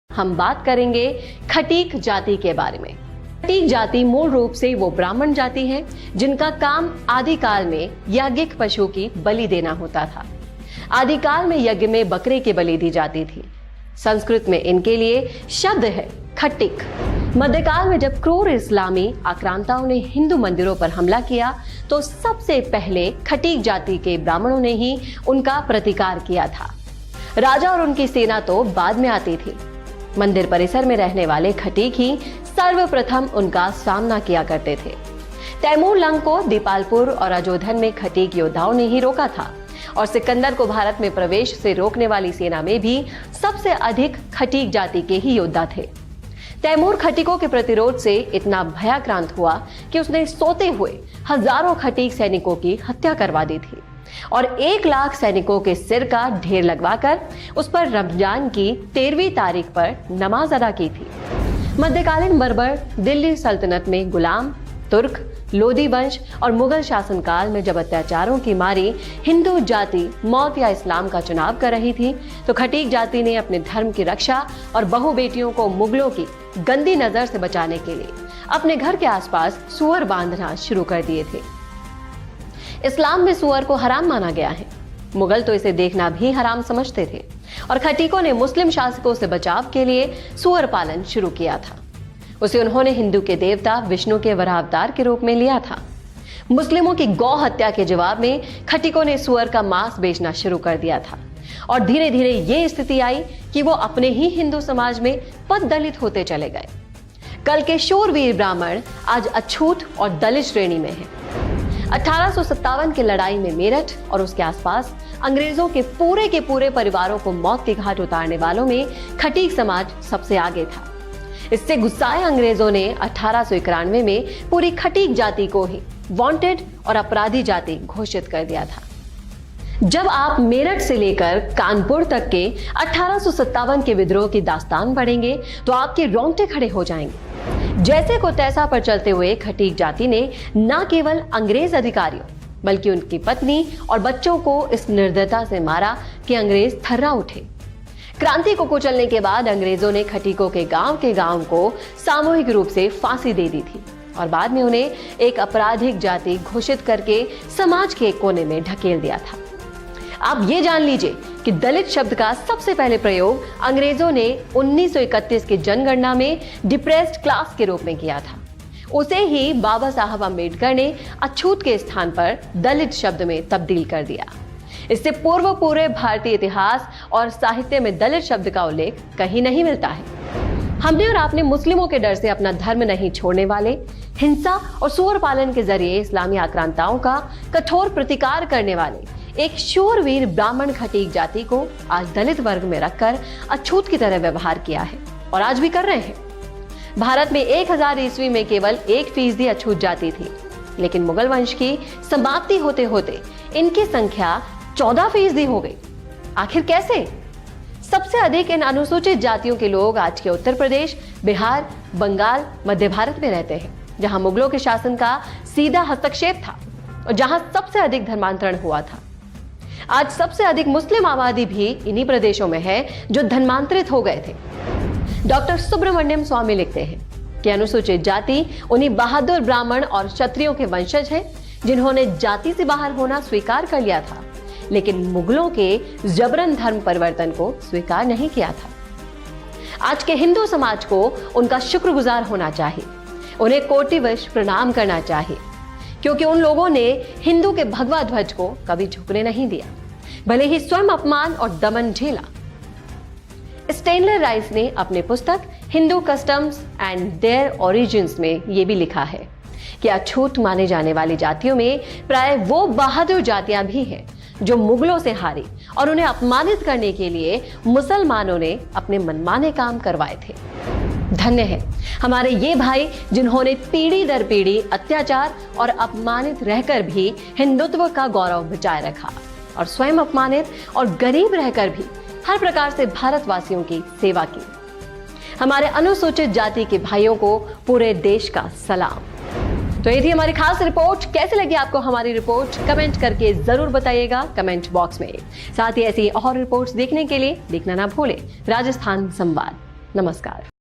हम बात करेंगे खटीक जाति के बारे में। खटीक जाति मूल रूप से वो ब्राह्मण जाति है जिनका काम आदिकाल में यज्ञिक पशु की बलि देना होता था। आदिकाल में यज्ञ में बकरे की बलि दी जाती थी। संस्कृत में इनके लिए शब्द है खटिक। मध्यकाल में जब क्रूर इस्लामी आक्रांताओं ने हिंदू मंदिरों पर हमला किया तो सबसे पहले खटीक जाति के ब्राह्मणों ने ही उनका प्रतिकार किया था। राजा और उनकी सेना तो बाद में आती थी। मंदिर परिसर में रहने वाले खटीक ही सर्वप्रथम उनका सामना किया करते थे। तैमूर लंग को दीपालपुर और अजोधन में खटीक योद्धाओं ने ही रोका था और सिकंदर को भारत में प्रवेश से रोकने वाली सेना में भी सबसे अधिक खटीक जाति के ही योद्धा थे। तैमूर खटीकों के प्रतिरोध से इतना भयाक्रांत हुआ कि उसने सोते हुए हजारों खटीक सैनिकों की हत्या करवा दी थी और 1 लाख सैनिकों के सिर का ढेर लगवाकर उस पर रमजान की 13वीं तारीख पर नमाज अदा की थी। मध्यकालीन बर्बर दिल्ली सल्तनत में गुलाम, तुर्क, लोधी वंश और मुगल शासनकाल में जब अत्याचारों की मारी हिंदू जाति मौत या इस्लाम का चुनाव कर रही थी तो खटीक जाति ने अपने धर्म की रक्षा और बहु बेटियों को मुगलों की गंदी नजर से बचाने के लिए अपने घर के आसपास सुअर बांधना शुरू कर दिए थे। इस्लाम में सुअर को हराम माना गया है। मुगल तो इसे देखना भी हराम समझते थे और खटीकों ने मुस्लिम शासकों से बचाव के लिए सुअर पालन शुरू किया था। उसे उन्होंने हिंदू के देवता विष्णु के वरावतार के रूप में लिया था। मुस्लिमों की गौ हत्या के जवाब में खटीकों ने सुअर का मांस बेचना शुरू कर दिया था और धीरे धीरे ये स्थिति आई कि वो अपने ही हिंदू समाज में पददलित होते चले गए। कल के शूरवीर ब्राह्मण आज अछूत और दलित श्रेणी में है। 1857 की लड़ाई में मेरठ और उसके आसपास अंग्रेजों के पूरे परिवारों को मौत के घाट उतारने वालों में खटीक समाज सबसे आगे था। इससे गुस्साए अंग्रेजों ने 1891 में पूरी खटीक जाति को ही वांटेड और अपराधी जाति घोषित कर दिया था। जब आप मेरठ से लेकर कानपुर तक के 1857 के विद्रोह की दास्तान पढ़ेंगे तो आपके रोंगटे खड़े हो जाएंगे। जैसे को तैसा पर चलते हुए खटीक जाति ने न केवल अंग्रेज अधिकारियों बल्कि उनकी पत्नी और बच्चों को इस निर्दयता से मारा कि अंग्रेज थर्रा उठे। क्रांति को कुचलने के बाद अंग्रेजों ने खटीकों के गांव को सामूहिक रूप से फांसी दे दी थी और बाद में उन्हें एक आपराधिक जाति घोषित करके समाज के कोने में ढकेल दिया था। आप ये जान लीजिए कि दलित शब्द का सबसे पहले प्रयोग अंग्रेजों ने 1931 की जनगणना में डिप्रेस्ड क्लास के रूप में किया था। उसे ही बाबा साहब अम्बेडकर ने अछूत के स्थान पर दलित शब्द में तब्दील कर दिया। इससे पूर्व पूरे भारतीय इतिहास और साहित्य में दलित शब्द का उल्लेख कहीं नहीं मिलता है। हमने और आपने मुस्लिमों के डर से अपना धर्म नहीं छोड़ने वाले, हिंसा और सुअर पालन के जरिए इस्लामी आक्रांताओं का कठोर प्रतिकार करने वाले एक शूरवीर ब्राह्मण खटीक जाति को आज दलित वर्ग में रखकर अछूत की तरह व्यवहार किया है और आज भी कर रहे हैं। भारत में 1000 ईस्वी में केवल 1% अछूत जाति थी, लेकिन मुगल वंश की समाप्ति होते होते इनकी संख्या 14% हो गई। आखिर कैसे? सबसे अधिक इन अनुसूचित जातियों के लोग आज के उत्तर प्रदेश, बिहार, बंगाल, मध्य भारत में रहते हैं, जहां मुगलों के शासन का सीधा हस्तक्षेप था और जहां सबसे अधिक धर्मांतरण हुआ था। आज सबसे अधिक मुस्लिम आबादी भी इन्हीं प्रदेशों में है जो धर्मांतरित हो गए थे। डॉक्टर सुब्रमण्यम स्वामी लिखते हैं कि अनुसूचित जाति उन्हीं बहादुर ब्राह्मण और क्षत्रियों के वंशज हैं जिन्होंने जाति से बाहर होना स्वीकार कर लिया था, लेकिन मुगलों के जबरन धर्म परिवर्तन को स्वीकार नहीं किया था। आज के हिंदू समाज को उनका शुक्रगुजार होना चाहिए, उन्हें कोटिवश प्रणाम करना चाहिए, क्योंकि उन लोगों ने हिंदू के भगवा ध्वज को कभी झुकने नहीं दिया, भले ही स्वयं अपमान और दमन झेला। स्टेनले राइस ने अपने पुस्तक Hindu customs and their origins में यह भी लिखा है कि अछूत माने जाने वाली जातियों में प्राय वो बहादुर जातियां भी हैं जो मुगलों से हारी और उन्हें अपमानित करने के लिए मुसलमानों ने अपने मनमाने काम करवाए थे। धन्य है हमारे ये भाई जिन्होंने पीढ़ी दर पीढ़ी अत्याचार और अपमानित रहकर भी हिंदुत्व का गौरव बचाए रखा और स्वयं अपमानित और गरीब रहकर भी हर प्रकार से भारतवासियों की सेवा की। हमारे अनुसूचित जाति के भाइयों को पूरे देश का सलाम। तो ये थी हमारी खास रिपोर्ट। कैसे लगी आपको हमारी रिपोर्ट? कमेंट करके जरूर बताइएगा कमेंट बॉक्स में। साथ ही ऐसी और रिपोर्ट्स देखने के लिए देखना ना भूलें राजस्थान संवाद। नमस्कार।